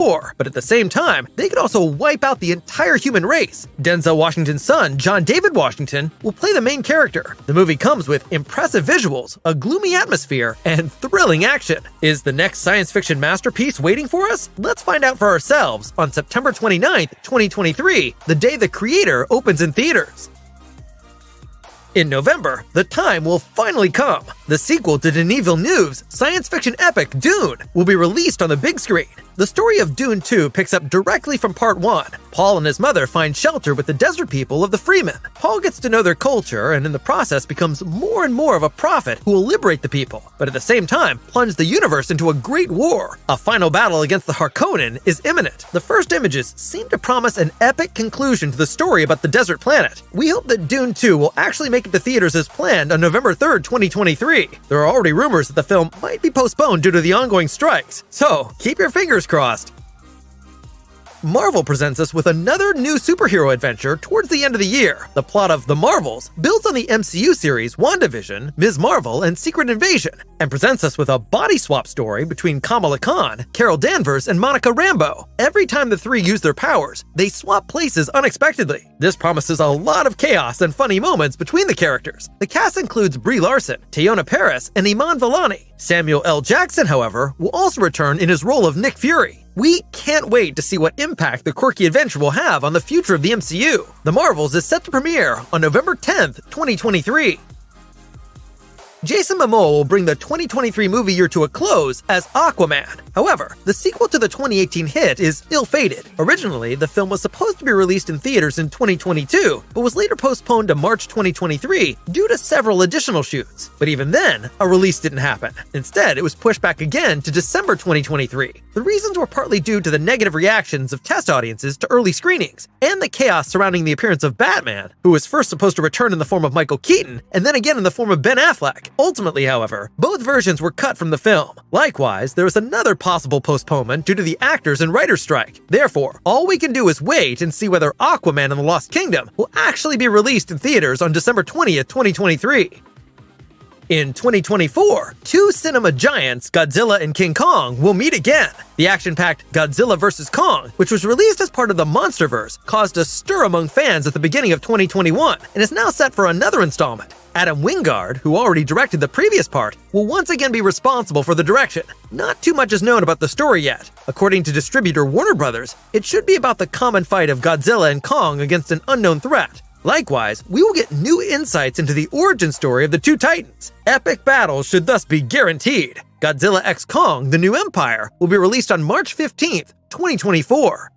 war, but at the same time, they could also wipe out the entire human race. Denzel Washington's son, John David Washington, will play the main character. The movie comes with impressive visuals, a gloomy atmosphere, and thrilling action. Is the next science fiction masterpiece waiting for us? Let's find out for ourselves on September 29th, 2023, the day The Creator opens in theaters. In November, the time will finally come. The sequel to Denis Villeneuve's science fiction epic Dune will be released on the big screen. The story of Dune 2 picks up directly from Part 1. Paul and his mother find shelter with the desert people of the Freemen. Paul gets to know their culture and in the process becomes more and more of a prophet who will liberate the people, but at the same time plunge the universe into a great war. A final battle against the Harkonnen is imminent. The first images seem to promise an epic conclusion to the story about the desert planet. We hope that Dune 2 will actually make it to theaters as planned on November 3rd, 2023. There are already rumors that the film might be postponed due to the ongoing strikes, so keep your fingers crossed. Marvel presents us with another new superhero adventure towards the end of the year. The plot of The Marvels builds on the MCU series WandaVision, Ms. Marvel, and Secret Invasion, and presents us with a body swap story between Kamala Khan, Carol Danvers, and Monica Rambeau. Every time the three use their powers, they swap places unexpectedly. This promises a lot of chaos and funny moments between the characters. The cast includes Brie Larson, Teyonah Parris, and Iman Vellani. Samuel L. Jackson, however, will also return in his role of Nick Fury. We can't wait to see what impact the quirky adventure will have on the future of the MCU. The Marvels is set to premiere on November 10th, 2023. Jason Momoa will bring the 2023 movie year to a close as Aquaman. However, the sequel to the 2018 hit is ill-fated. Originally, the film was supposed to be released in theaters in 2022, but was later postponed to March 2023 due to several additional shoots. But even then, a release didn't happen. Instead, it was pushed back again to December 2023. The reasons were partly due to the negative reactions of test audiences to early screenings, and the chaos surrounding the appearance of Batman, who was first supposed to return in the form of Michael Keaton, and then again in the form of Ben Affleck. Ultimately, however, both versions were cut from the film. Likewise, there was another possible postponement due to the actors and writers' strike. Therefore, all we can do is wait and see whether Aquaman and the Lost Kingdom will actually be released in theaters on December 20th, 2023. In 2024, two cinema giants, Godzilla and King Kong, will meet again. The action-packed Godzilla vs. Kong, which was released as part of the MonsterVerse, caused a stir among fans at the beginning of 2021 and is now set for another installment. Adam Wingard, who already directed the previous part, will once again be responsible for the direction. Not too much is known about the story yet. According to distributor Warner Brothers, it should be about the common fight of Godzilla and Kong against an unknown threat. Likewise, we will get new insights into the origin story of the two titans. Epic battles should thus be guaranteed. Godzilla x Kong: The New Empire will be released on March 15th, 2024.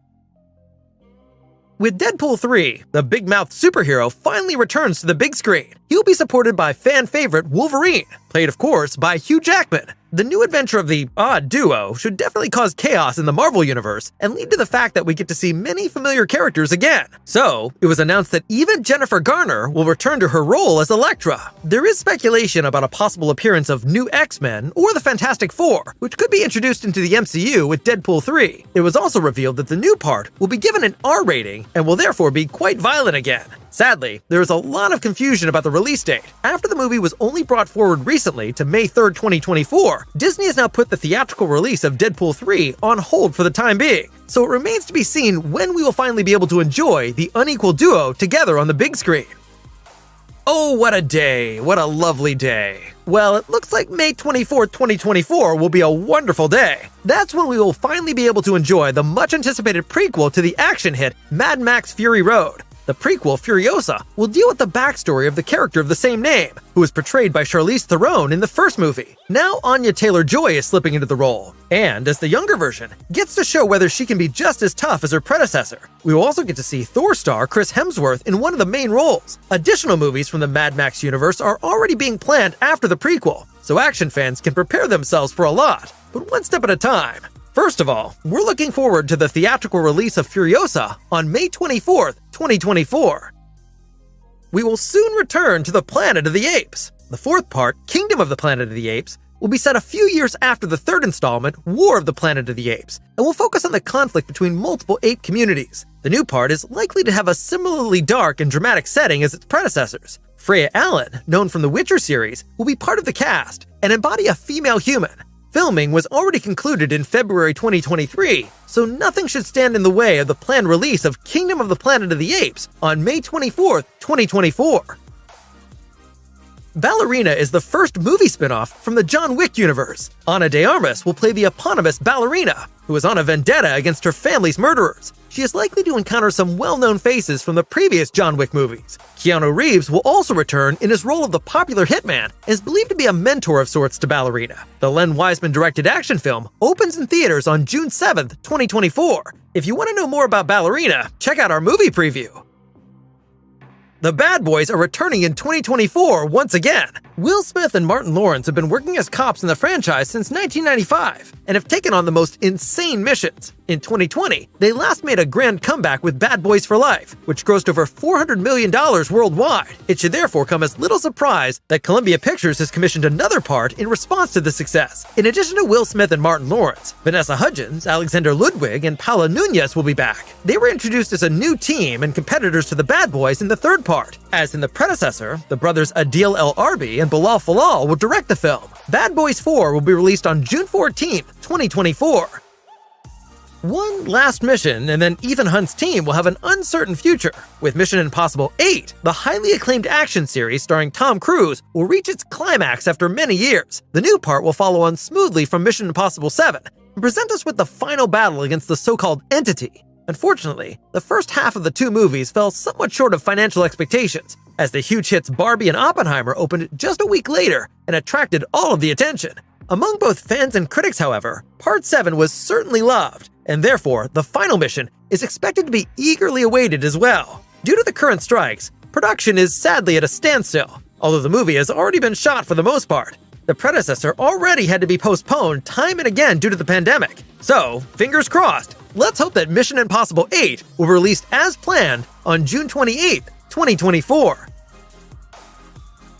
With Deadpool 3, the big-mouthed superhero finally returns to the big screen. He'll be supported by fan favorite Wolverine, played of course by Hugh Jackman. The new adventure of the odd duo should definitely cause chaos in the Marvel Universe and lead to the fact that we get to see many familiar characters again. So, it was announced that even Jennifer Garner will return to her role as Elektra. There is speculation about a possible appearance of new X-Men or the Fantastic Four, which could be introduced into the MCU with Deadpool 3. It was also revealed that the new part will be given an R rating and will therefore be quite violent again. Sadly, there is a lot of confusion about the release date. After the movie was only brought forward recently to May 3rd, 2024, Disney has now put the theatrical release of Deadpool 3 on hold for the time being. So it remains to be seen when we will finally be able to enjoy the unequal duo together on the big screen. Oh, what a day! What a lovely day! Well, it looks like May 24th, 2024 will be a wonderful day. That's when we will finally be able to enjoy the much-anticipated prequel to the action hit Mad Max Fury Road. The prequel, Furiosa, will deal with the backstory of the character of the same name, who was portrayed by Charlize Theron in the first movie. Now Anya Taylor-Joy is slipping into the role, and as the younger version, gets to show whether she can be just as tough as her predecessor. We will also get to see Thor star Chris Hemsworth in one of the main roles. Additional movies from the Mad Max universe are already being planned after the prequel, so action fans can prepare themselves for a lot, but one step at a time. First of all, we're looking forward to the theatrical release of Furiosa on May 24th, 2024. We will soon return to the Planet of the Apes. The fourth part, Kingdom of the Planet of the Apes, will be set a few years after the third installment, War of the Planet of the Apes, and will focus on the conflict between multiple ape communities. The new part is likely to have a similarly dark and dramatic setting as its predecessors. Freya Allan, known from the Witcher series, will be part of the cast and embody a female human. Filming was already concluded in February 2023, so nothing should stand in the way of the planned release of Kingdom of the Planet of the Apes on May 24, 2024. Ballerina is the first movie spin-off from the John Wick universe. Ana de Armas will play the eponymous Ballerina, who is on a vendetta against her family's murderers. She is likely to encounter some well-known faces from the previous John Wick movies. Keanu Reeves will also return in his role of the popular hitman and is believed to be a mentor of sorts to Ballerina. The Len Wiseman-directed action film opens in theaters on June 7, 2024. If you want to know more about Ballerina, check out our movie preview. The Bad Boys are returning in 2024 once again. Will Smith and Martin Lawrence have been working as cops in the franchise since 1995 and have taken on the most insane missions. In 2020, they last made a grand comeback with Bad Boys for Life, which grossed over $400 million worldwide. It should therefore come as little surprise that Columbia Pictures has commissioned another part in response to the success. In addition to Will Smith and Martin Lawrence, Vanessa Hudgens, Alexander Ludwig, and Paula Nunez will be back. They were introduced as a new team and competitors to the Bad Boys in the third part. As in the predecessor, the brothers Adil El Arbi and Bilal Falal will direct the film. Bad Boys 4 will be released on June 14, 2024. One last mission, and then Ethan Hunt's team will have an uncertain future. With Mission Impossible 8, the highly acclaimed action series starring Tom Cruise will reach its climax after many years. The new part will follow on smoothly from Mission Impossible 7 and present us with the final battle against the so-called Entity. Unfortunately, the first half of the two movies fell somewhat short of financial expectations, as the huge hits Barbie and Oppenheimer opened just a week later and attracted all of the attention. Among both fans and critics, however, Part 7 was certainly loved, and therefore the final mission is expected to be eagerly awaited as well. Due to the current strikes, production is sadly at a standstill, although the movie has already been shot for the most part. The predecessor already had to be postponed time and again due to the pandemic. So, fingers crossed, let's hope that Mission Impossible 8 will be released as planned on June 28, 2024.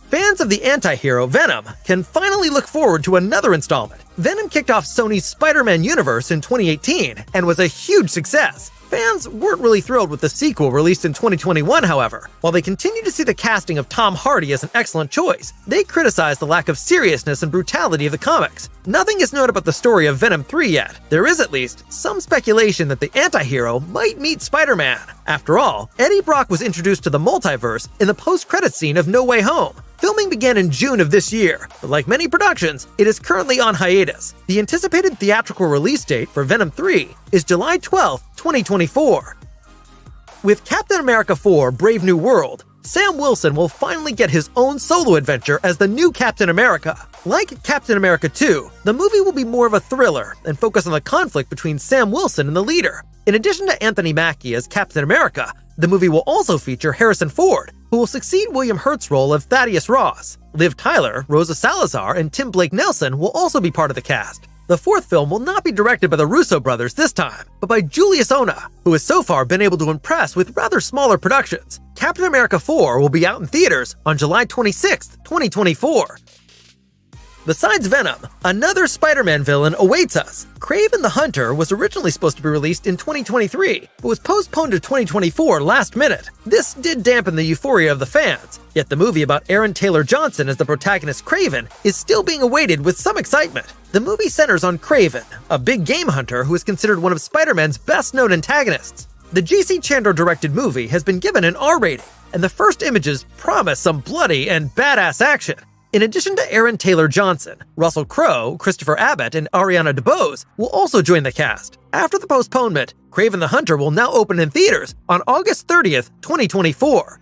Fans of the anti-hero Venom can finally look forward to another installment. Venom kicked off Sony's Spider-Man universe in 2018 and was a huge success. Fans weren't really thrilled with the sequel released in 2021, however. While they continue to see the casting of Tom Hardy as an excellent choice, they criticize the lack of seriousness and brutality of the comics. Nothing is known about the story of Venom 3 yet. There is at least some speculation that the anti-hero might meet Spider-Man. After all, Eddie Brock was introduced to the multiverse in the post-credits scene of No Way Home. Filming began in June of this year, but like many productions, it is currently on hiatus. The anticipated theatrical release date for Venom 3 is July 12, 2024. With Captain America 4: Brave New World, Sam Wilson will finally get his own solo adventure as the new Captain America. Like Captain America 2, the movie will be more of a thriller and focus on the conflict between Sam Wilson and the leader. In addition to Anthony Mackie as Captain America, the movie will also feature Harrison Ford, who will succeed William Hurt's role of Thaddeus Ross. Liv Tyler, Rosa Salazar, and Tim Blake Nelson will also be part of the cast. The fourth film will not be directed by the Russo brothers this time, but by Julius Onah, who has so far been able to impress with rather smaller productions. Captain America 4 will be out in theaters on July 26, 2024. Besides Venom, another Spider-Man villain awaits us. Kraven the Hunter was originally supposed to be released in 2023, but was postponed to 2024 last minute. This did dampen the euphoria of the fans, yet the movie about Aaron Taylor Johnson as the protagonist Kraven is still being awaited with some excitement. The movie centers on Kraven, a big game hunter who is considered one of Spider-Man's best-known antagonists. The J.C. Chandor-directed movie has been given an R rating, and the first images promise some bloody and badass action. In addition to Aaron Taylor Johnson, Russell Crowe, Christopher Abbott, and Ariana DeBose will also join the cast. After the postponement, Kraven the Hunter will now open in theaters on August 30th, 2024.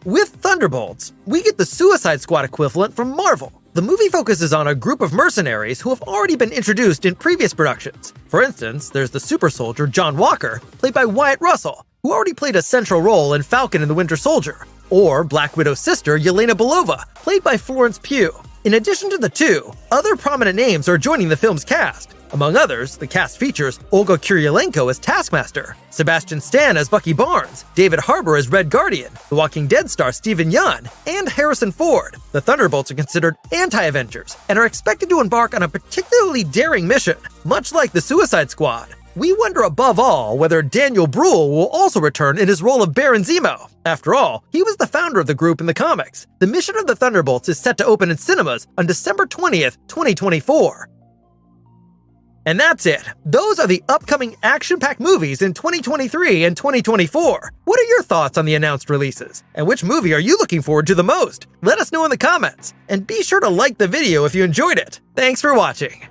With Thunderbolts, we get the Suicide Squad equivalent from Marvel. The movie focuses on a group of mercenaries who have already been introduced in previous productions. For instance, there's the super soldier John Walker, played by Wyatt Russell, who already played a central role in Falcon and the Winter Soldier, or Black Widow's sister Yelena Belova, played by Florence Pugh. In addition to the two, other prominent names are joining the film's cast. Among others, the cast features Olga Kurylenko as Taskmaster, Sebastian Stan as Bucky Barnes, David Harbour as Red Guardian, The Walking Dead star Stephen Yeun, and Harrison Ford. The Thunderbolts are considered anti-Avengers and are expected to embark on a particularly daring mission, much like the Suicide Squad. We wonder above all whether Daniel Bruhl will also return in his role of Baron Zemo. After all, he was the founder of the group in the comics. The Mission of the Thunderbolts is set to open in cinemas on December 20th, 2024. And that's it. Those are the upcoming action-packed movies in 2023 and 2024. What are your thoughts on the announced releases? And which movie are you looking forward to the most? Let us know in the comments. And be sure to like the video if you enjoyed it. Thanks for watching.